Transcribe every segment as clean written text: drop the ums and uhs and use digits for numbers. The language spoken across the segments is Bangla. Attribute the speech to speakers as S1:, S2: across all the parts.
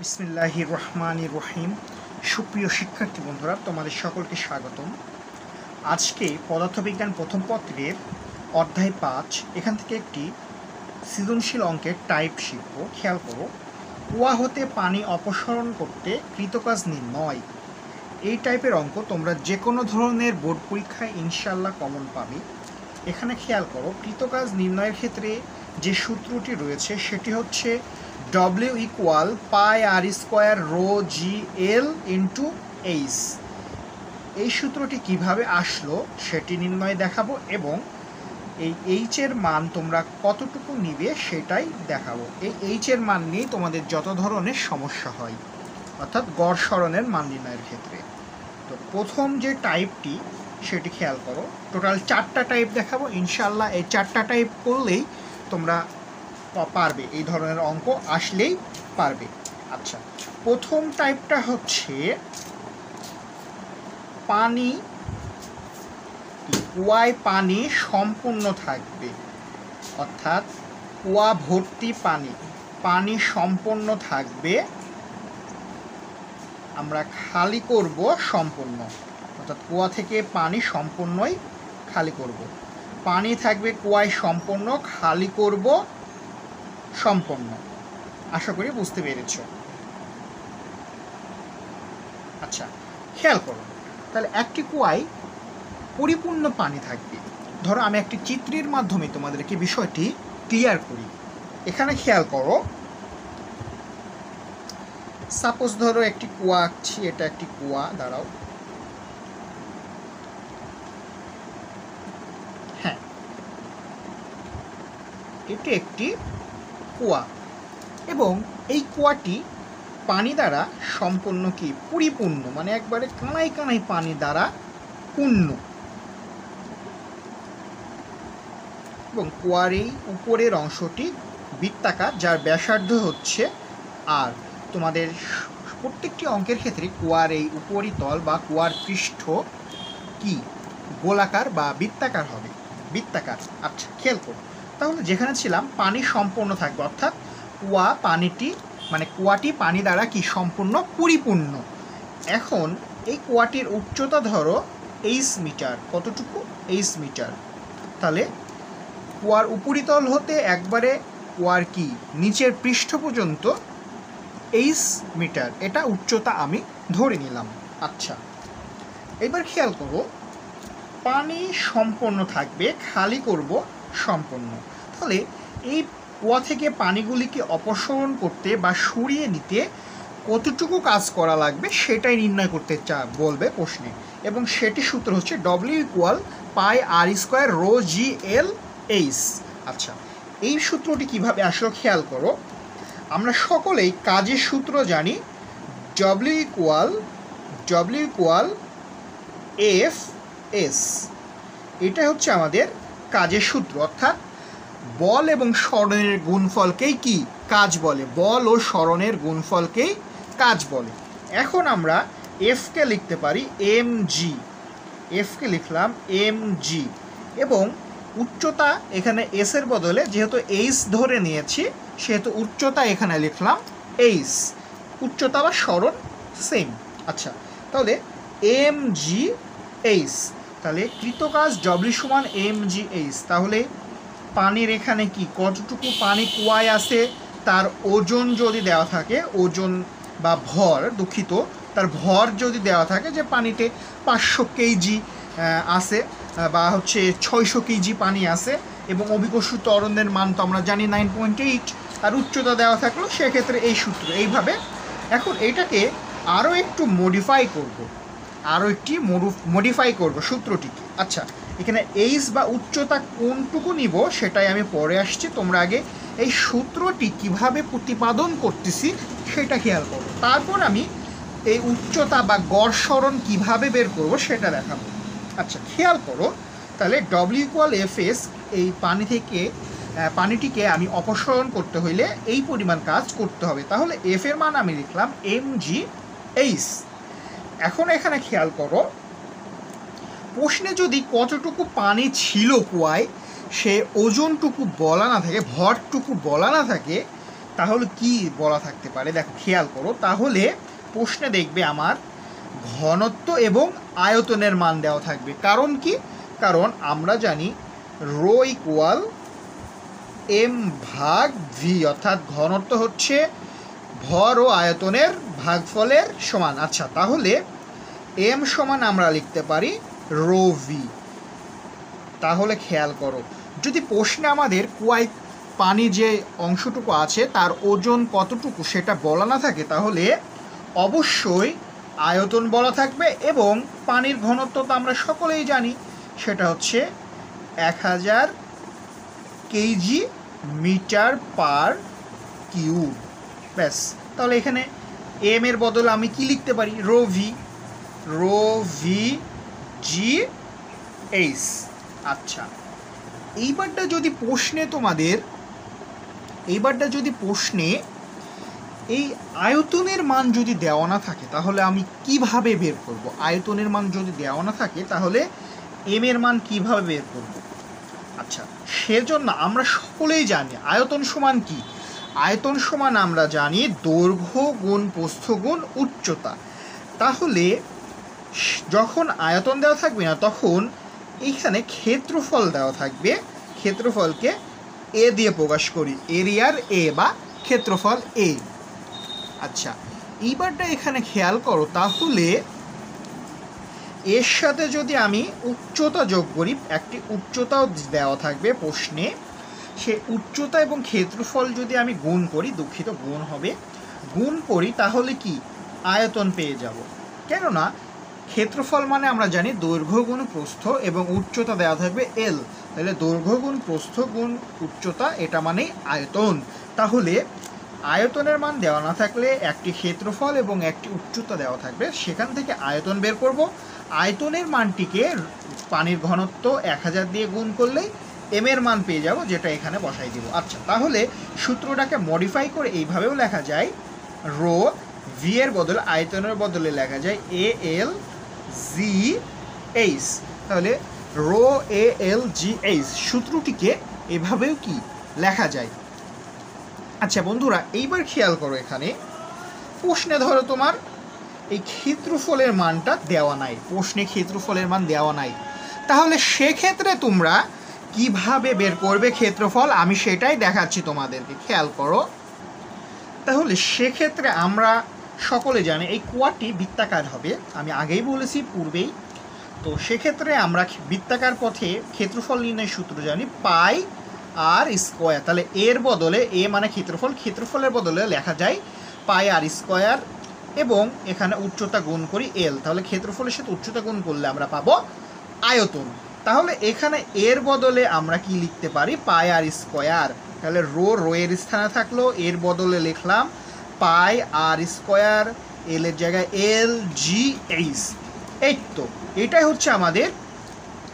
S1: বিসমিল্লাহির রহমানির রহিম। সুপ্রিয় শিক্ষার্থী বন্ধুরা, তোমাদের সকলকে স্বাগতম। আজকে পদার্থবিজ্ঞান প্রথম পত্রের অধ্যায় 5 এখান থেকে একটি সৃজনশীল অঙ্কের টাইপ শিখব। খেয়াল করো, কুয়া হতে পানি অপসারণ করতে কৃতকাজ নির্ণয়। এই টাইপের অঙ্ক তোমরা যে কোনো ধরনের বোর্ড পরীক্ষায় ইনশাল্লাহ কমন পাবে। এখানে খেয়াল করো, কৃতকাজ নির্ণয়ের ক্ষেত্রে যে সূত্রটি রয়েছে সেটি হচ্ছে W ইকুয়াল পাই আর স্কোয়ার রো জি এল ইন্টু এইচ। এই সূত্রটি কিভাবে আসলো সেটি নির্ণয় দেখাবো এবং এই এইচের মান তোমরা কতটুকু নিবে সেটাই দেখাবো। এই এইচের মান নিয়েই তোমাদের যত ধরনের সমস্যা হয়, অর্থাৎ গড় সরণের মান নির্ণয়ের ক্ষেত্রে। তো প্রথম যে টাইপটি সেটি খেয়াল করো, টোটাল 4টা টাইপ দেখাবো ইনশাল্লাহ। এই 4টা টাইপ করলেই তোমরা পারবে, এই ধরনের অঙ্ক আসলেই পারবে। আচ্ছা, প্রথম টাইপটা হচ্ছে পানি, কুয়ায় পানি সম্পূর্ণ থাকবে, অর্থাৎ কুয়া ভর্তি পানি, পানি সম্পূর্ণ থাকবে, আমরা খালি করব সম্পূর্ণ, অর্থাৎ কুয়া থেকে পানি সম্পূর্ণই খালি করব। পানি থাকবে কুয়ায় সম্পূর্ণ, খালি করব সম্পূর্ণ। আশা করি বুঝতে পেরেছ। আচ্ছা, খেয়াল করো, তাহলে একটি কুয়ায় পরিপূর্ণ পানি থাকবে। ধরো আমি একটি চিত্রের মাধ্যমে তোমাদেরকে বিষয়টি ক্লিয়ার করি। এখানে খেয়াল করো, সাপোজ ধরো একটি কুয়া আঁকছি, এটা একটি কুয়া, দাঁড়াও, হ্যাঁ এটি একটি কুয়া এবং এই কুয়াটি পানি দ্বারা সম্পূর্ণ কি পরিপূর্ণ, মানে একবারে কানাই কানাই পানি দ্বারা পূর্ণ। এবং কুয়ার এই উপরের অংশটি বৃত্তাকার, যার ব্যাসার্ধ হচ্ছে আর। তোমাদের প্রত্যেকটি অঙ্কের ক্ষেত্রে কুয়ার এই উপরিতল বা কুয়ার পৃষ্ঠ কি গোলাকার বা বৃত্তাকার হবে, বৃত্তাকার। আচ্ছা, খেয়াল করো, তাহলে যেখানে ছিলাম পানি সম্পূর্ণ থাকবে, অর্থাৎ কুয়া পানিটি মানে কুয়াটি পানি দ্বারা কি সম্পূর্ণ পরিপূর্ণ। এখন এই কুয়াটির উচ্চতা ধরো 8 মিটার, কতটুকু 8 মিটার। তাহলে কুয়ার উপরিতল হতে একবারে কুয়ার কি নিচের পৃষ্ঠ পর্যন্ত 8 মিটার, এটা উচ্চতা আমি ধরে নিলাম। আচ্ছা, এবার খেয়াল করো, পানি সম্পূর্ণ থাকবে, খালি করব সম্পূর্ণ। তাহলে এই কুয়া থেকে পানিগুলিকে অপসারণ করতে বা সরিয়ে নিতে কতটুকু কাজ করা লাগবে সেটাই নির্ণয় করতে বলবে প্রশ্নে, এবং সেটি সূত্র হচ্ছে W ইকুয়াল পাই আর স্কোয়ার রো জি এল এইচ। আচ্ছা, এই সূত্রটি কিভাবে আসলে খেয়াল করো, আমরা সকলেই কাজের সূত্র জানি, W ইকুয়াল এফ এস। এটা হচ্ছে আমাদের কাজের সূত্র, অর্থাৎ বল এবং সরণের গুণফলকেই কি কাজ বলে, বল ও সরণের গুণফলকেই কাজ বলে। এখন আমরা এফকে লিখতে পারি এম জি, এফকে লিখলাম এম জি, এবং উচ্চতা এখানে এস এর বদলে যেহেতু এইচ ধরে নিয়েছি সেহেতু উচ্চতা এখানে লিখলাম এইচ, উচ্চতা বা সরণ সেম। আচ্ছা, তাহলে এম জি এইচ, তাহলে কৃতকাজ ডব্লিউ সমান এম জি এইচ। তাহলে পানির এখানে কি কতটুকু পানি কুয়ায় আছে তার ওজন যদি দেওয়া থাকে, ওজন বা ভর, দুঃখিত, তার ভর যদি দেওয়া থাকে যে পানিতে 500 কেজি আছে বা হচ্ছে 600 কেজি পানি আছে, এবং অভিকর্ষ ত্বরণের মান তো আমরা জানি 9.8, আর উচ্চতা দেওয়া থাকলো, সেক্ষেত্রে এই সূত্র এইভাবে। এখন এইটাকে আরও একটু মডিফাই করব সূত্রটিকে। আচ্ছা, এখানে এইচ বা উচ্চতা কোনটুকু নিব সেটাই আমি পরে আসছি, তোমরা আগে এই সূত্রটি কিভাবে প্রতিপাদন করতেছি সেটা খেয়াল করো, তারপর আমি এই উচ্চতা বা গড় সরণ কীভাবে বের করব সেটা দেখাবো। আচ্ছা, খেয়াল করো, তাহলে ডব্লিউ ইকুয়াল এফ এস, এই পানিটিকে আমি অপসারণ করতে হইলে এই পরিমাণ কাজ করতে হবে, তাহলে এফ এর মান আমি লিখলাম এম জি এইচ। এখন এখানে খেয়াল করো, প্রশ্নে যদি কতটুকু পানি ছিল কুয়ায় সে ওজনটুকু বলা না থাকে, ভরটুকু বলা না থাকে, তাহলে কি বলা থাকতে পারে দেখো খেয়াল করো। তাহলে প্রশ্নে দেখবে আমার ঘনত্ব এবং আয়তনের মান দেওয়া থাকবে। কারণ কি? কারণ আমরা জানি রো ইকুয়াল এম ভাগ ভি, অর্থাৎ ঘনত্ব হচ্ছে ভর ও আয়তনের ভাগফলের সমান। আচ্ছা, তাহলে এম সমান আমরা লিখতে পারি রো ভি। তাহলে খেয়াল করো, যদি প্রশ্নে আমাদের কুয়ায় পানি যে অংশটুকু আছে তার ওজন কতটুকু সেটা বলা না থাকে, তাহলে অবশ্যই আয়তন বলা থাকবে এবং পানির ঘনত্ব তো আমরা সকলেই জানি, সেটা হচ্ছে 1000 কেজি মিটার পার কিউব। ব্যাস, তাহলে এখানে এম এর বদলে আমি কি লিখতে পারি? রো ভি জি এইচ। আচ্ছা, এইবারটা যদি প্রশ্নে এই আয়তনের মান যদি দেওয়া না থাকে তাহলে আমি কিভাবে বের করব? আয়তনের মান যদি দেওয়া না থাকে তাহলে এম এর মান কিভাবে বের করব? আচ্ছা, সেজন্য আমরা সকলেই জানি আয়তন সমান কি? আয়তন সমান আমরা জানি দৈর্ঘ্য গুণ প্রস্থ গুণ উচ্চতা। তাহলে যখন আয়তন দেওয়া থাকবে না তখন এইখানে ক্ষেত্রফল দেওয়া থাকবে, ক্ষেত্রফলকে এ দিয়ে প্রকাশ করি, এরিয়ার এ বা ক্ষেত্রফল এ। আচ্ছা, এইবারটা এখানে খেয়াল করো, তাহলে এর সাথে যদি আমি উচ্চতা যোগ করি, একটি উচ্চতাও দেওয়া থাকবে প্রশ্নে, সে উচ্চতা এবং ক্ষেত্রফল যদি আমি গুণ করি, গুণ হবে, গুণ করি, তাহলে কি আয়তন পেয়ে যাব। কেননা ক্ষেত্রফল মানে আমরা জানি দৈর্ঘ্য গুণ প্রস্থ এবং উচ্চতা দেওয়া থাকবে এল, তাহলে দৈর্ঘ্য গুণ প্রস্থ গুণ উচ্চতা, এটা মানেই আয়তন। তাহলে আয়তনের মান দেওয়া না থাকলে একটি ক্ষেত্রফল এবং একটি উচ্চতা দেওয়া থাকবে, সেখান থেকে আয়তন বের করব। আয়তনের মানটিকে পানির ঘনত্ব 1000 দিয়ে গুণ করলেই এম এর মান পেয়ে যাব, যেটা এখানে বসাই দিব। আচ্ছা, তাহলে সূত্রটাকে মডিফাই করে এইভাবেও লেখা যায়, রো ভি এর বদলে আয়তনের বদলে লেখা যায় এ এল জি এইচ। তাহলে রো এ এল জি এইচ সূত্রটিকে এভাবেও কি লেখা যায়। আচ্ছা বন্ধুরা, এইবার খেয়াল করো, এখানে প্রশ্নে ধরো তোমার এই ক্ষেত্রফলের মানটা দেওয়া নাই, প্রশ্নে ক্ষেত্রফলের মান দেওয়া নাই, তাহলে সেক্ষেত্রে তোমরা কিভাবে বের করবে ক্ষেত্রফল, আমি সেটাই দেখাচ্ছি তোমাদেরকে। খেয়াল করো, তাহলে সেক্ষেত্রে আমরা সকলে জানি এই কুয়াটি বৃত্তাকার হবে, আমি আগেই বলেছি পূর্বেই। তো সেক্ষেত্রে আমরা বৃত্তাকার পথে ক্ষেত্রফল নির্ণয়ের সূত্র জানি পাই আর স্কোয়ার। তাহলে এর বদলে এ মানে ক্ষেত্রফল, ক্ষেত্রফলের বদলে লেখা যায় পাই আর স্কোয়ার, এবং এখানে উচ্চতা গুণ করি এল, তাহলে ক্ষেত্রফলের সাথে উচ্চতা গুণ করলে আমরা পাবো আয়তন। তাহলে এখানে এর বদলে আমরা কি লিখতে পারি? পাই আর স্কোয়ার। তাহলে রো এর স্থানে থাকলো, এর বদলে লিখলাম পাই আর স্কোয়ার, এল এর জায়গায় এল জি এইচ। এই তো, এটাই হচ্ছে আমাদের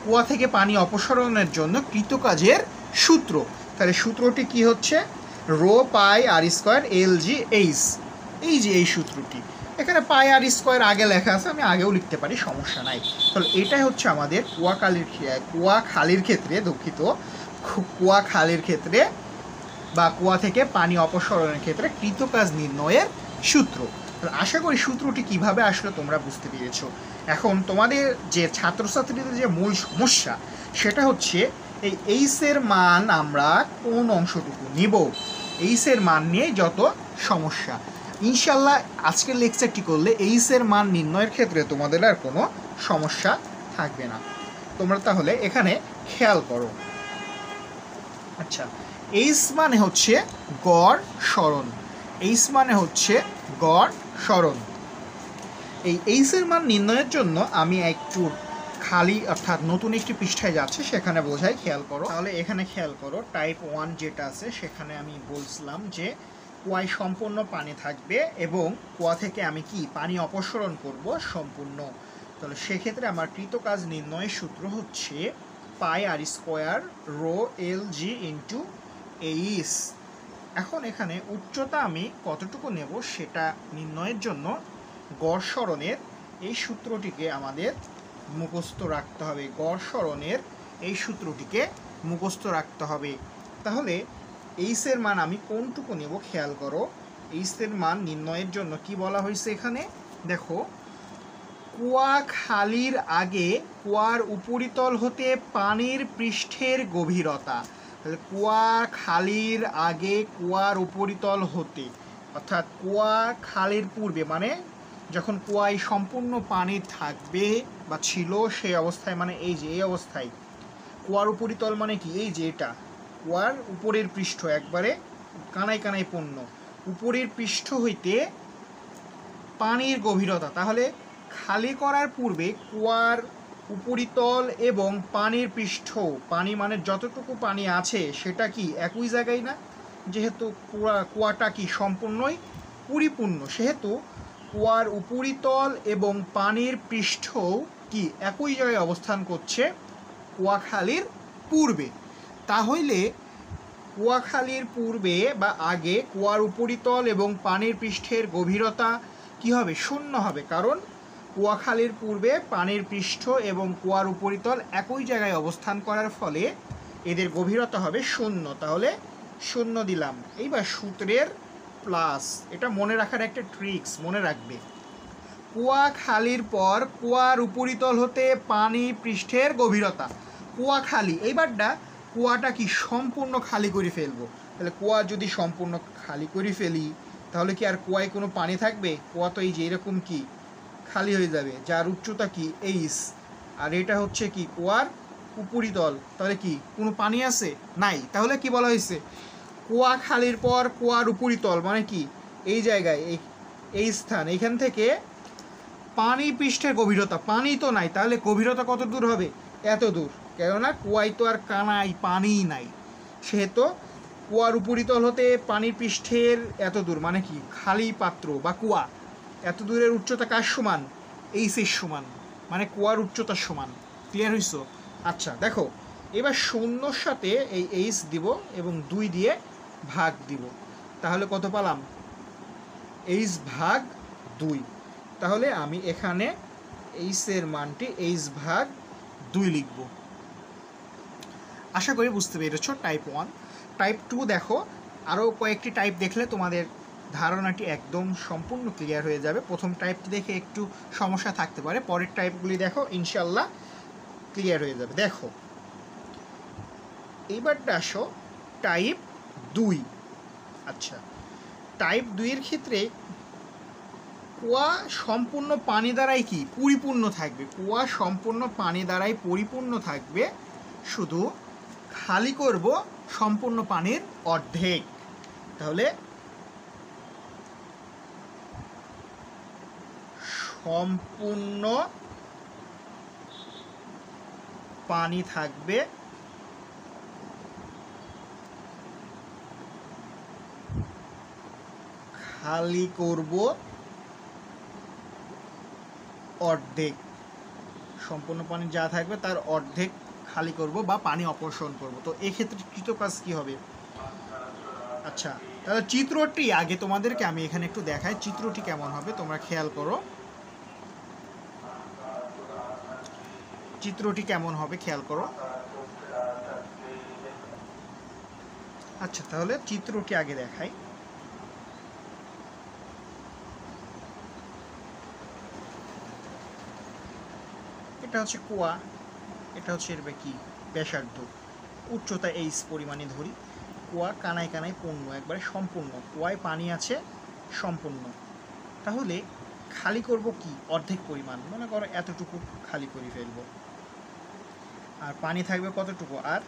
S1: কুয়া থেকে পানি অপসারণের জন্য কৃতকাজের সূত্র। তাহলে সূত্রটি কি হচ্ছে? রো পাই আর স্কোয়ার এল জি এইচ। এই যে এই সূত্রটি, এখানে পাই আর স্কোয়ার আগে লেখা আছে, আমি আগেও লিখতে পারি, সমস্যা নাই। তাহলে এটাই হচ্ছে আমাদের কুয়া খালির ক্ষেত্রে বা কুয়া থেকে পানি অপসারণের ক্ষেত্রে কৃতকাজ নির্ণয়ের সূত্র। আশা করি সূত্রটি কিভাবে আসলে তোমরা বুঝতে পেরেছো। এখন তোমাদের যে ছাত্রছাত্রীদের যে মূল সমস্যা সেটা হচ্ছে এই এইচের মান আমরা কোন অংশটুকু নিব, এইচের মান নিয়ে যত সমস্যা। ইনশাল্লাহ আজকের লেকচারটি করলে এইচের মান নির্ণয়ের ক্ষেত্রে তোমাদের আর কোনো সমস্যা থাকবে না। তোমরা তাহলে এখানে খেয়াল করো। আচ্ছা, এইচ মানে হচ্ছে গড় সরণ, এইচ মানে হচ্ছে গড় সরণ। এই এইচের মান নির্ণয়ের জন্য আমি একটু খালি অর্থাৎ নতুন একটি পৃষ্ঠায় যাচ্ছে, সেখানে বোঝাই, খেয়াল করো। তাহলে এখানে খেয়াল করো, টাইপ 1 যেটা আছে সেখানে আমি বলছিলাম যে কুয়ায় সম্পূর্ণ পানি থাকবে এবং কুয়া থেকে আমি কি পানি অপসারণ করব সম্পূর্ণ। তাহলে সেক্ষেত্রে আমার কৃতকাজ নির্ণয়ের সূত্র হচ্ছে পাই আর স্কোয়ার রো এল জি ইন্টু এইচ। এখন এখানে উচ্চতা আমি কতটুকু নেব সেটা নির্ণয়ের জন্য গড় সরণের এই সূত্রটিকে আমাদের মুখস্থ রাখতে হবে, গড় সরণের এই সূত্রটিকে মুখস্থ রাখতে হবে। তাহলে এইচের মান আমি কোনটুকু নেব খেয়াল করো। এইচের মান নির্ণয়ের জন্য কি বলা হয়েছে এখানে দেখো, কুয়া খালির আগে কুয়ার উপরিতল হতে পানির পৃষ্ঠের গভীরতা। তাহলে কুয়া খালির আগে কুয়ার উপরিতল হতে, অর্থাৎ কুয়া খালির পূর্বে মানে যখন কুয়ায় সম্পূর্ণ পানি থাকবে বা ছিল সেই অবস্থায়, মানে এই যে এই অবস্থায় কুয়ার উপরিতল মানে কি, এই যে এটা কুয়ার উপরের পৃষ্ঠ একবারে কানায় কানায় পূর্ণ, উপরের পৃষ্ঠ হইতে পানির গভীরতা। তাহলে খালি করার পূর্বে কুয়ার উপরিতল এবং পানির পৃষ্ঠ, পানি মানে যতটুকু পানি আছে সেটা কি একই জায়গায় না, যেহেতু কুয়াটা কি সম্পূর্ণই পরিপূর্ণ, সেহেতু কুয়ার উপরিতল এবং পানির পৃষ্ঠ কি একই জায়গায় অবস্থান করছে কুয়াখালীর পূর্বে। তাহলে কুয়াখালীর পূর্বে বা আগে কুয়ার উপরিতল এবং পানির পৃষ্ঠের গভীরতা কি হবে, শূন্য হবে, কারণ কুয়াখালীর পূর্বে পানির পৃষ্ঠ এবং কুয়ার উপরিতল একই জায়গায় অবস্থান করার ফলে এদের গভীরতা হবে শূন্য। তাহলে শূন্য দিলাম। এইবার সূত্রের প্লাস, এটা মনে রাখার একটা ট্রিক্স মনে রাখবে। কুয়াখালীর পর কুয়ার উপরিতল হতে পানি পৃষ্ঠের গভীরতা, কুয়াখালী, এইবারটা কুয়াটা কি সম্পূর্ণ খালি করে ফেলবো। তাহলে কুয়া যদি সম্পূর্ণ খালি করে ফেলি তাহলে কি আর কুয়ায় কোনো পানি থাকবে? কুয়া তো এই যে এরকম কি খালি হয়ে যাবে, যার উচ্চতা কি এইচ, আর এটা হচ্ছে কি কুয়ার উপরিতল। তাহলে কি কোনো পানি আছে? নাই। তাহলে কি বলা হয়েছে, কুয়া খালির পর কুয়ার উপরিতল মানে কি এই জায়গায়, এই স্থান, এইখান থেকে পানি পৃষ্ঠের গভীরতা, পানি তো নাই, তাহলে গভীরতা কত দূর হবে? এত দূর, কেননা কুয়ায় তো আর কানায় পানিই নাই, সেহেতু কুয়ার উপরিতল হতে পানির পৃষ্ঠের এত দূর মানে কি খালি পাত্র বা কুয়া, এত দূরের উচ্চতা কার সমান? এইচের সমান, মানে কুয়ার উচ্চতার সমান। ক্লিয়ার হইছো? আচ্ছা দেখো, এবার শূন্যর সাথে এই এইচ দিব এবং 2 দিয়ে ভাগ দিব, তাহলে কত পেলাম? এইচ ভাগ 2। তাহলে আমি এখানে এইচের মানটি এইচ ভাগ 2 লিখব। আশা করি বুঝতে পেরেছ টাইপ 1। টাইপ 2 দেখো, আরও কয়েকটি টাইপ দেখলে তোমাদের ধারণাটি একদম সম্পূর্ণ ক্লিয়ার হয়ে যাবে। প্রথম টাইপটি দেখে একটু সমস্যা থাকতে পারে, পরের টাইপগুলি দেখো ইনশাল্লাহ ক্লিয়ার হয়ে যাবে। দেখো এইবারটা আসো টাইপ 2। আচ্ছা, টাইপ 2 এর ক্ষেত্রে কুয়া সম্পূর্ণ পানি দ্বারাই কি পরিপূর্ণ থাকবে, কুয়া সম্পূর্ণ পানি দ্বারাই পরিপূর্ণ থাকবে, শুধু খালি করব সম্পূর্ণ পানির অর্ধেক। তাহলে সম্পূর্ণ পানি থাকবে খালি করব অর্ধেক, সম্পূর্ণ পানি যা থাকবে তার অর্ধেক খালি করব বা পানি অপসারণ করব। তো এক্ষেত্রে কৃতকাজ কি হবে? আচ্ছা, তাহলে চিত্রটি আগে তোমাদেরকে আমি এখানে একটু দেখাই, চিত্রটি কেমন হবে তোমরা খেয়াল করো। চিত্রটি কেমন হবে খেয়াল করো। আচ্ছা, তাহলে চিত্রটি আগে দেখাই। এটা হচ্ছে কুয়া, এটা হচ্ছে এর কি ব্যাসার্ধ, উচ্চতা এইচ পরিমাণে ধরি। কুয়া কানায় কানায় পূর্ণ, একবারে সম্পূর্ণ, কুয়ায় পানি আছে সম্পূর্ণ। তাহলে খালি করব কি অর্ধেক পরিমাণ, মনে করো এতটুকু খালি করে ফেলবো, আর পানি থাকবে কতটুকু? আর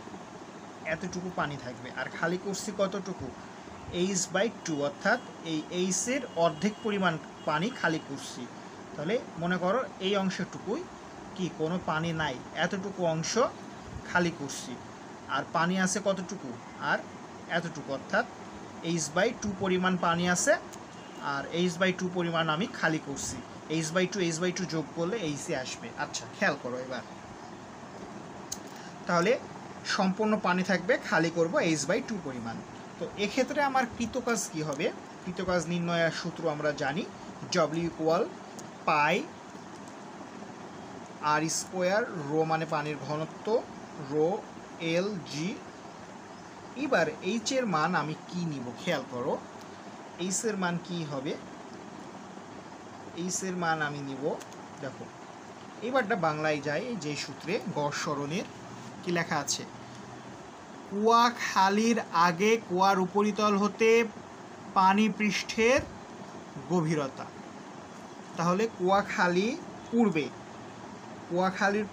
S1: এতটুকু পানি থাকবে, আর খালি করছি কতটুকু? h/2, অর্থাৎ এই এইচের অর্ধেক পরিমাণ পানি খালি করছি। তাহলে মনে করো এই অংশটুকুই কি কোনো পানি নাই, এতটুকু অংশ খালি করছি, আর পানি আছে কতটুকু? আর এতটুকু, অর্থাৎ h/2 পরিমাণ পানি আছে আর h/2 পরিমাণ আমি খালি করছি। h/2 যোগ করলে এইচে আসবে। আচ্ছা খেয়াল করো এবার, তাহলে সম্পূর্ণ পানি থাকবে, খালি করব h/2 পরিমাণ। তো এক্ষেত্রে আমার কৃতকাজ কি হবে? কৃতকাজ নির্ণয়ের সূত্র আমরা জানি, W = পাই r², রো মানে পানির ঘনত্ব, রো L G এবার এইচ এর মান আমি কি নিব খেয়াল করো, এইচ এর মান কি হবে, এইচ এর মান আমি নিব, দেখো এবারটা বাংলায় যায় যে সূত্রে গড় সরণের কি লেখা আছে, কুয়াখালীর আগে কুয়ার উপরিতল হতে পানি পৃষ্ঠের গভীরতা। তাহলে কুয়াখালীর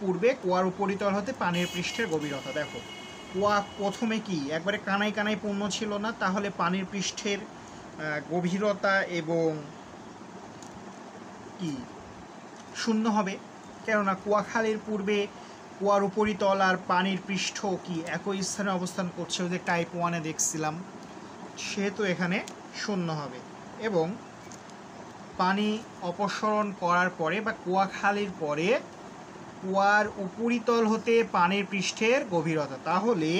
S1: পূর্বে কুয়ার উপরিতল হতে পানির পৃষ্ঠের গভীরতা। দেখো কুয়া প্রথমে কি একবারে কানাই কানাই পূর্ণ ছিল না, তাহলে পানির পৃষ্ঠের গভীরতা এবং কি শূন্য হবে, কেননা কুয়াখালীর পূর্বে কুয়ার উপরিতল আর পানির পৃষ্ঠ কি একই স্থানে অবস্থান করছে, ওই যে টাইপ 1-এ দেখছিলাম, সেহেতু এখানে শূন্য হবে। এবং পানি অপসরণ করার পরে বা কুয়াখালীর পরে কুয়ার উপরিতল হতে পানির পৃষ্ঠের গভীরতা, তাহলে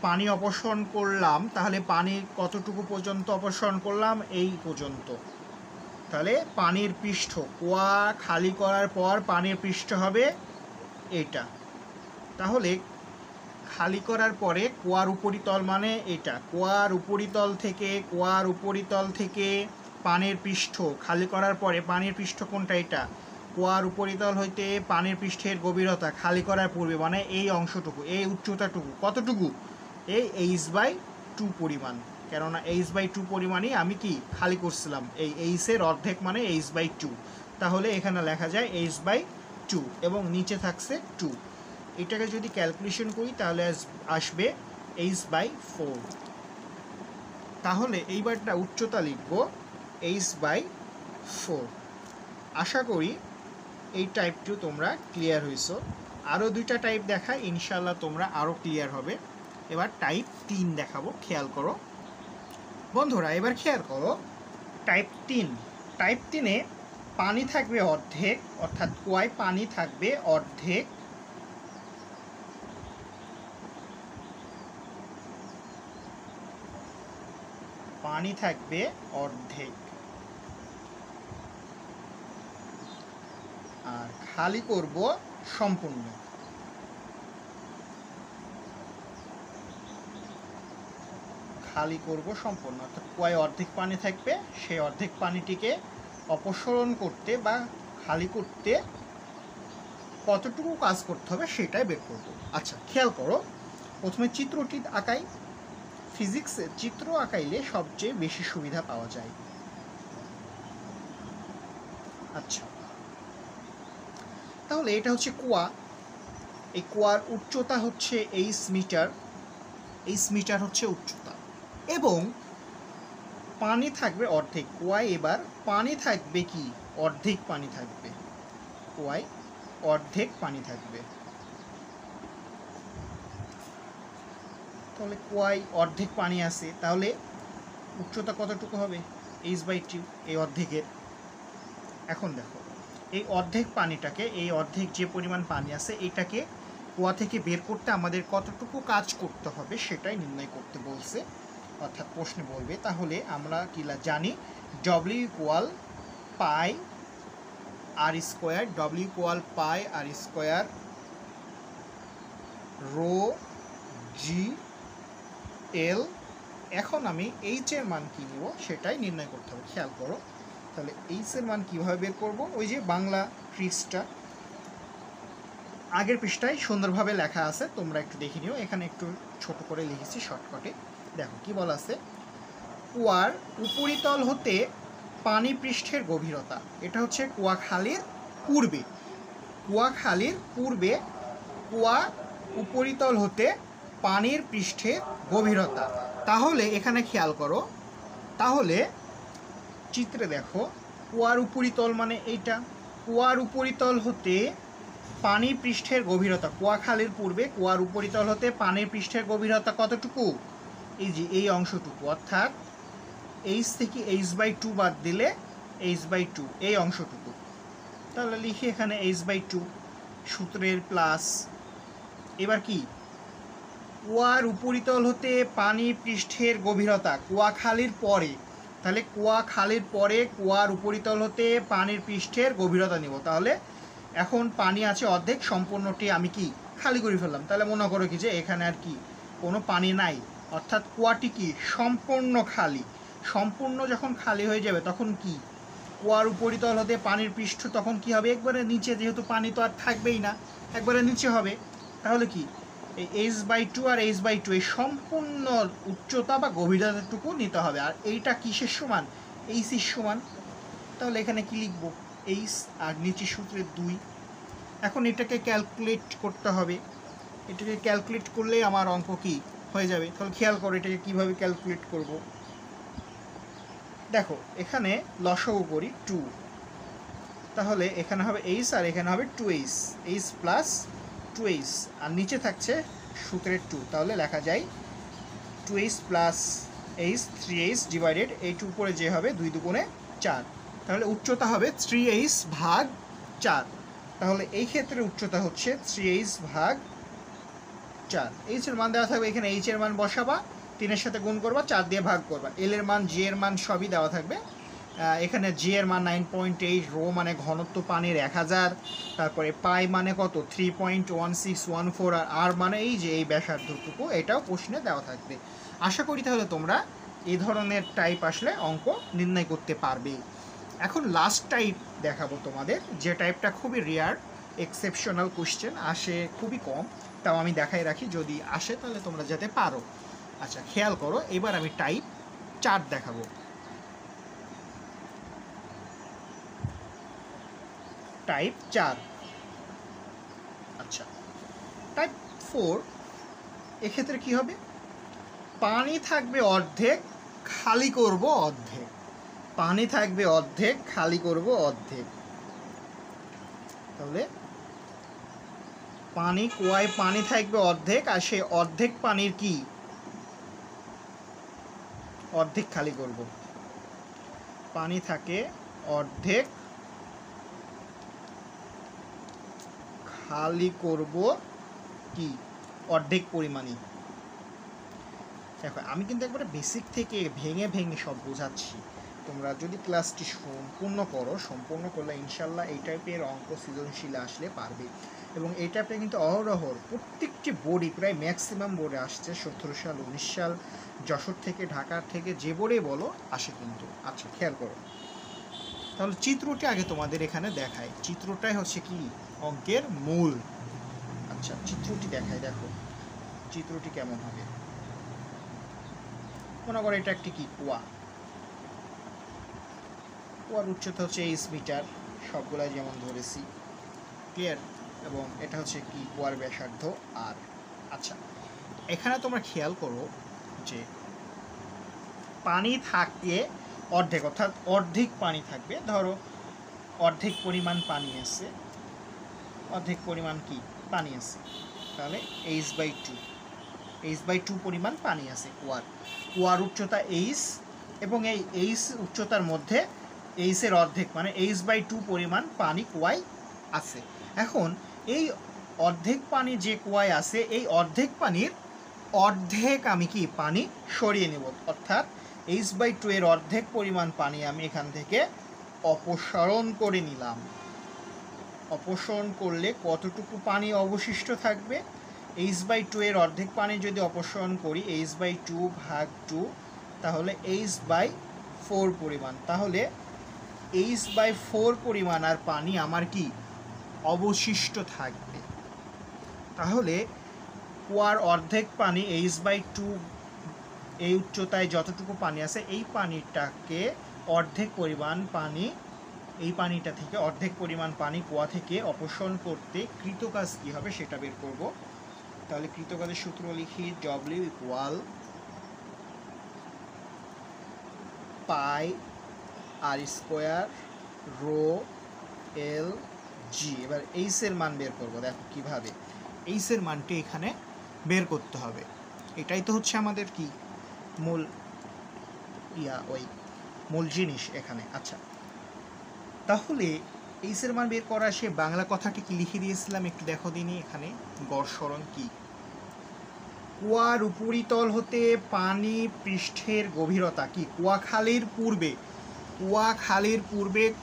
S1: পানি অপসরণ করলাম, তাহলে পানি কতটুকু পর্যন্ত অপসরণ করলাম, এই পর্যন্ত। তাহলে পানির পৃষ্ঠ কুয়া খালি করার পর পানির পৃষ্ঠ হবে এটা। তাহলে খালি করার পরে কুয়ার উপরিতল মানে এটা, কুয়ার উপরিতল থেকে পানির পৃষ্ঠ খালি করার পরে পানির পৃষ্ঠ কোনটা, এটা কুয়ার উপরিতল হইতে পানির পৃষ্ঠের গভীরতা খালি করার পূর্বে মানে এই অংশটুকু, এই উচ্চতাটুকু কতটুকু, এই h/2 পরিমাণ, কেননা h/2 পরিমাণই আমি কি খালি করছিলাম, এই এইচের অর্ধেক মানে h/2, তাহলে এখানে লেখা যায় h/2 এবং নিচে থাকছে 2। এটাকে যদি ক্যালকুলেশন করি তাহলে আসবে h/4। তাহলে এইবারটা উচ্চতা লিখব h/4। আশা করি এই টাইপটি তোমরা ক্লিয়ার হয়েছো। আরও দুইটা টাইপ দেখায়, ইনশাল্লাহ তোমরা আরও ক্লিয়ার হবে। এবার টাইপ 3 দেখাবো, খেয়াল করো বন্ধুরা, এবার খেয়াল করো টাইপ 3। টাইপ 3-এ পানি থাকবে অর্ধেক, অর্থাৎ কুয়ায় পানি থাকবে অর্ধেক, পানি থাকবে অর্ধেক, আর খালি করব সম্পূর্ণ। খালি করব সম্পূর্ণ, অর্থাৎ কুয়ায় অর্ধেক পানি থাকবে, সেই অর্ধেক পানিটিকে অপসরণ করতে বা খালি করতে কতটুকু কাজ করতে হবে সেটাই বের করব। আচ্ছা খেয়াল করো, প্রথমে চিত্রটি আঁকাই। ফিজিক্সে চিত্র আঁকাইলে সবচেয়ে বেশি সুবিধা পাওয়া যায়। আচ্ছা তাহলে এটা হচ্ছে কুয়া, এই কুয়ার উচ্চতা হচ্ছে h মিটার, h মিটার হচ্ছে উচ্চতা, এবং পানি থাকবে অর্ধেক কুয়ায়। এবার পানি থাকবে কি অর্ধেক পানি থাকবে, কুয়ায় অর্ধেক পানি থাকবে, তাহলে কুয়ায় অর্ধেক পানি আছে, তাহলে উচ্চতা কতটুকু হবে h/2 এই অর্ধেকের। এখন দেখো এই অর্ধেক পানিটাকে, এই অর্ধেক যে পরিমাণ পানি আছে এটাকে কুয়া থেকে বের করতে আমাদের কতটুকু কাজ করতে হবে সেটাই নির্ণয় করতে বলছে, অর্থাৎ প্রশ্নে বলবে। তাহলে আমরা কি জানি W = πr², W = πr² ρg/L। এখন আমি h এর মান কী নিব সেটাই নির্ণয় করতে হবে, খেয়াল করো। তাহলে h এর মান কীভাবে বের করব, ওই যে বাংলা ট্রিক্সটা আগের পৃষ্ঠায় সুন্দরভাবে লেখা আছে, তোমরা একটু দেখে নিও, এখানে একটু ছোট করে লিখেছি শর্টকাটে। দেখো কি বলা আছে, কুয়ার উপরিতল হতে পানি পৃষ্ঠের গভীরতা, এটা হচ্ছে কুয়াখালীর পূর্বে, কুয়া উপরিতল হতে পানির পৃষ্ঠের গভীরতা। তাহলে এখানে খেয়াল করো, তাহলে চিত্রে দেখো কুয়ার উপরিতল মানে এইটা, কুয়ার উপরিতল হতে পানি পৃষ্ঠের গভীরতা, কুয়াখালীর পূর্বে কুয়ার উপরিতল হতে পানির পৃষ্ঠের গভীরতা কতটুকু, এই যে এই অংশটুকু, অর্থাৎ h থেকে h/2 বাদ দিলে h/2 এই অংশটুকু, তাহলে লিখি এখানে h/2 সূত্রের প্লাস। এবার কি কুয়ার উপরিতল হতে পানি পৃষ্ঠের গভীরতা কুয়াখালীর পরে, তাহলে কুয়াখালীর পরে কুয়ার উপরিতল হতে পানির পৃষ্ঠের গভীরতা নিব। তাহলে এখন পানি আছে অর্ধেক, সম্পূর্ণটি আমি কি খালি করে ফেললাম, তাহলে মনে করো কি যে এখানে আর কি কোনো পানি নাই, অর্থাৎ কুয়াটি কি সম্পূর্ণ খালি। সম্পূর্ণ যখন খালি হয়ে যাবে তখন কি কুয়ার উপরিতল হতে পানির পৃষ্ঠ তখন কি হবে একবারে নিচে, যেহেতু পানি তো আর থাকবেই না, একবারে নিচে হবে। তাহলে কি এই h/2 আর h/2 এই সম্পূর্ণ উচ্চতা বা গভীরতাটুকু নিতে হবে। আর এইটা কিসের সমান? h এর সমান। তাহলে এখানে কি লিখবো? h আর নিচে সূত্রের 2। এখন এটাকে ক্যালকুলেট করতে হবে। এটাকে ক্যালকুলেট করলে আমার অঙ্ক কি হয়ে যাবে। তাহলে খেয়াল করো এটাকে কীভাবে ক্যালকুলেট করব। দেখো এখানে লসাগু করি 2, তাহলে এখানে হবে h আর এখানে হবে 2h, h প্লাস 2h আর নিচে থাকছে সূত্রের 2। তাহলে লেখা যায় 2h plus h 3h divided এই 2 উপরে যে হবে 2 দুগুণে 4। তাহলে উচ্চতা হবে 3h ভাগ 4। তাহলে এই ক্ষেত্রে উচ্চতা হচ্ছে 3h ভাগ 4। h এর মান দেওয়া থাকবে, এখানে h এর মান বসাবা, 3 এর সাথে গুণ করবা, 4 দিয়ে ভাগ করবা। l এর মান, g এর মান সবই দেওয়া থাকবে। এখানে g এর মান 9.8, রো মানে ঘনত্ব পানির 1000, তারপরে পাই মানে কত 3.1614, আর আর মানে এই যে এই ব্যাসার্ধটুকু, এটাও প্রশ্নে দেওয়া থাকবে। আশা করি তাহলে তোমরা এই ধরনের টাইপ আসলে অঙ্ক নির্ণয় করতে পারবে। এখন লাস্ট টাইপ দেখাবো তোমাদের, যে টাইপটা খুবই রেয়ার, এক্সেপশনাল কোশ্চেন, আসে খুবই কম, তাও আমি দেখাই রাখি, যদি আসে তাহলে তোমরা যাতে পারো। আচ্ছা খেয়াল করো, এবার আমি টাইপ 4 দেখাবো। টাইপ 4। আচ্ছা টাইপ 4 এক্ষেত্রে কি হবে? পানি থাকবে অর্ধেক, খালি করব অর্ধেক। পানি থাকবে অর্ধেক, খালি করব অর্ধেক। তাহলে পানি, কুয়ায় পানি থাকবে অর্ধেক, আর সেই অর্ধেক পানির কি অর্ধেক খালি করব। পানি থাকে অর্ধেক, খালি করব কি অর্ধেক পরিমাণই। দেখো আমি কিন্তু একবারে বেসিক থেকে ভেঙে ভেঙে সব বোঝাচ্ছি। তোমরা যদি ক্লাসটি সম্পূর্ণ করলে ইনশাল্লাহ এই টাইপের অঙ্ক সৃজনশীল আসলে পারবে। এবং এই টাইপটা কিন্তু অহরহর প্রত্যেকটি বোর্ডই, প্রায় ম্যাক্সিমাম বোর্ডে আসছে, 17 সাল 19 সাল, যশোর থেকে, ঢাকার থেকে, যে বোর্ডে বলো আসে কিন্তু। আচ্ছা খেয়াল করো, তাহলে চিত্রটি আগে তোমাদের এখানে দেখায়। চিত্রটাই হচ্ছে কি অঙ্কের মূল। আচ্ছা চিত্রটি দেখায়, দেখো চিত্রটি কেমন হবে। মনে করো এটা একটি কি কুয়া, কুয়ার উচ্চতা হচ্ছে h মিটার, সবগুলাই যেমন ধরেছি, ক্লিয়ার। এবং এটা হচ্ছে কি কুয়ার ব্যাসার্ধ আর। আচ্ছা এখানে তোমরা খেয়াল করো যে পানি থাকে অর্ধেক, অর্থাৎ অর্ধেক পানি থাকবে। ধরো অর্ধেক পরিমাণ পানি আছে, অর্ধেক পরিমাণ কি পানি আছে, তাহলে h/2 পরিমাণ পানি আছে কুয়ার উচ্চতা h, এবং এই h উচ্চতার মধ্যে h এর অর্ধেক মানে h/2 পরিমাণ পানি কুয়ায় আছে। এখন এই অর্ধেক পানি যে কুয়ায় আছে, এই অর্ধেক পানির অর্ধেক আমি কি পানি সরিয়ে নেব, অর্থাৎ h/2 এর অর্ধেক পরিমাণ পানি আমি এখান থেকে অপসারণ করে নিলাম। অপসারণ করলে কতটুকু পানি অবশিষ্ট থাকবে? h/2 এর অর্ধেক পানি যদি অপসারণ করি, h/2 ভাগ 2, তাহলে h/4 পরিমাণ। তাহলে h/4 পরিমাণ আর পানি আমার কি অবশিষ্ট থাকবে। তাহলে কুয়ার অর্ধেক পানি h/2, এই উচ্চতায় যতটুকু পানি আছে, এই পানিটাকে অর্ধেক পরিমাণ পানি, এই পানিটা থেকে অর্ধেক পরিমাণ পানি কুয়া থেকে অপসারণ করতে কৃতকাজ কী হবে সেটা বের করব। তাহলে কৃতকাজের সূত্র লিখি, W = পাই r² রো L G। এবার এইচ এর মান বের করব। দেখো কিভাবে এইচ এর মানটি এখানে বের করতে হবে। এটাই তো হচ্ছে আমাদের কি মূল মূল জিনিস এখানে। আচ্ছা তাহলে এইচ এর মান বের করা, সে বাংলা কথাটি কি লিখে দিয়েছিলাম একটু দেখো দিনই। এখানে গড় কি কুয়ার উপরিতল হতে পানি পৃষ্ঠের গভীরতা কি কুয়া খালির পূর্বে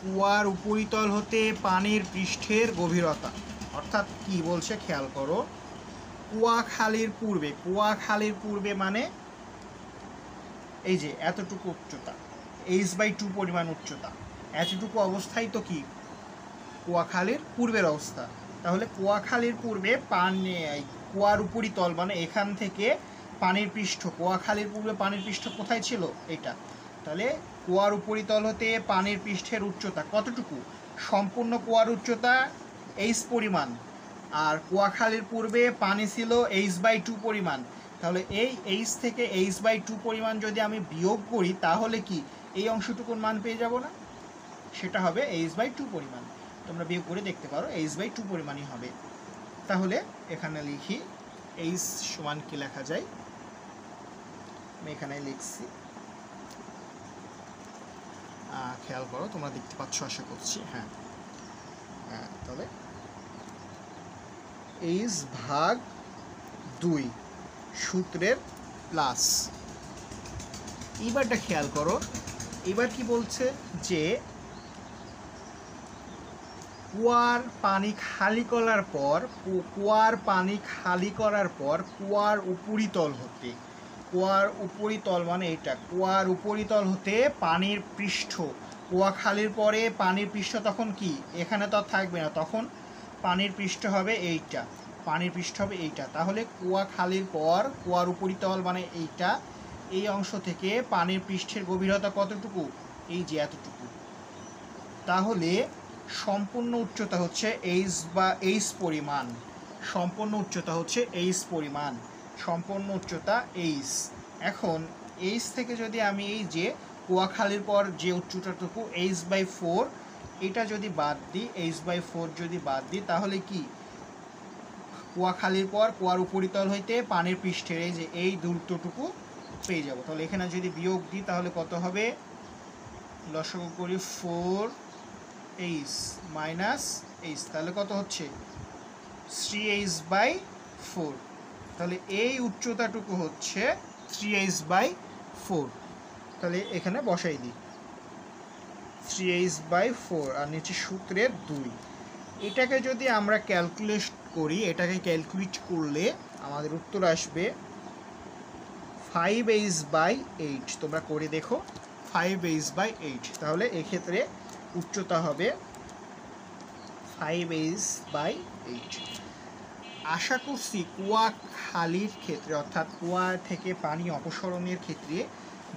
S1: কুয়ার উপরিতল হতে পানির পৃষ্ঠের গভীরতা, অর্থাৎ কি বলছে খেয়াল করো, কুয়া খালির পূর্বে মানে এই যে এতটুকু উচ্চতা, h/2 পরিমাণ উচ্চতা, এতটুকু অবস্থায় তো কি কুয়াখালীর পূর্বের অবস্থা। তাহলে কুয়াখালীর পূর্বে কুয়ার উপরিতল মানে এখান থেকে পানির পৃষ্ঠ, কুয়াখালীর পূর্বে পানির পৃষ্ঠ কোথায় ছিল? এটা। তাহলে কুয়ার উপরিতল হতে পানির পৃষ্ঠের উচ্চতা কতটুকু? সম্পূর্ণ কুয়ার উচ্চতা h পরিমাণ, আর কুয়াখালীর পূর্বে পানি ছিল h/2 পরিমাণ। তাহলে এই h থেকে h/2 পরিমাণ যদি আমি বিয়োগ করি তাহলে কি এই অংশটুকুর মান পেয়ে যাব না? সেটা হবে h/2 পরিমাণ। তোমরা বিয়োগ করে দেখতে পারো, h/2 পরিমাণই হবে। তাহলে এখানে লিখি h সমান কি লেখা যায়, আমি এখানে লিখছি, খেয়াল করো, তোমরা দেখতে পাচ্ছ আশা করছি। হ্যাঁ, তাহলে h/2 সূত্রের প্লাস। এবারটা খেয়াল করো, এবার কি বলছে যে কুয়ার পানি খালি করার পর কুয়ার উপরিতল হতে, কুয়ার উপরিতল মানে এটা, কুয়ার উপরিতল হতে পানির পৃষ্ঠ, কুয়া খালির পরে পানির পৃষ্ঠ তখন কি এখানে তো থাকবে না, তখন পানির পৃষ্ঠ হবে এইটা, পানির পৃষ্ঠ হবে এইটা। তাহলে কুয়া খালির পর কুয়ার উপরিতল মানে এইটা, এই অংশ থেকে পানির পৃষ্ঠের গভীরতা কতটুকু? এই যে এতটুকু। তাহলে সম্পূর্ণ উচ্চতা হচ্ছে h পরিমাণ, সম্পূর্ণ উচ্চতা হচ্ছে h পরিমাণ, সম্পূর্ণ উচ্চতা h। এখন h থেকে যদি আমি এই যে কুয়াখালীর পর যে উচ্চতাটুকু h/4, এটা যদি বাদ দিই, h/4 যদি বাদ দিই তাহলে কি কুয়াখালীর পর কুয়ার উপরিতল হইতে পানির পৃষ্ঠের এই যে এই দূরত্বটুকু পেয়ে যাব। তাহলে এখানে যদি বিয়োগ দিই তাহলে কত হবে? লসাগু করি 4h মাইনাস h, তাহলে কত হচ্ছে? 3h/4। তাহলে এই উচ্চতাটুকু হচ্ছে 3h/4। তাহলে এখানে বসাই দিই 3h/4 আর নিচে সূত্রের 2। এটাকে যদি আমরা ক্যালকুলেট করি, এটাকে ক্যালকুলেট করলে আমাদের উত্তর আসবে 5h/8। তোমরা করে দেখো 5h/8। তাহলে এক্ষেত্রে উচ্চতা হবে 5h/8। আশা করছি কুয়া খালির ক্ষেত্রে অর্থাৎ কুয়া থেকে পানি অপসারণের ক্ষেত্রে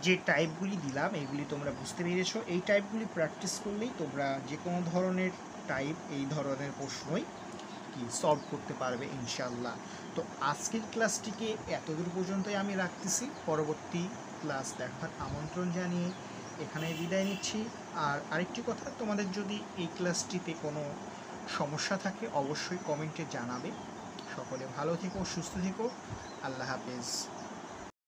S1: যে টাইপগুলি দিলাম এগুলি তোমরা বুঝতে পেরেছো। এই টাইপগুলি প্র্যাকটিস করলেই তোমরা যে কোনো ধরনের টাইপ, এই ধরনের প্রশ্নই কি সলভ করতে পারবে ইনশাল্লাহ। তো আজকের ক্লাসটিকে এতদূর পর্যন্তই আমি রাখতেছি, পরবর্তী ক্লাস দেখার আমন্ত্রণ জানিয়ে এখানে বিদায় নিচ্ছি। আর আরেকটি কথা, তোমাদের যদি এই ক্লাসটিতে কোনো সমস্যা থাকে অবশ্যই কমেন্টে জানাবে। সকলে ভালো থেকো, সুস্থ থেকো, আল্লাহ হাফেজ।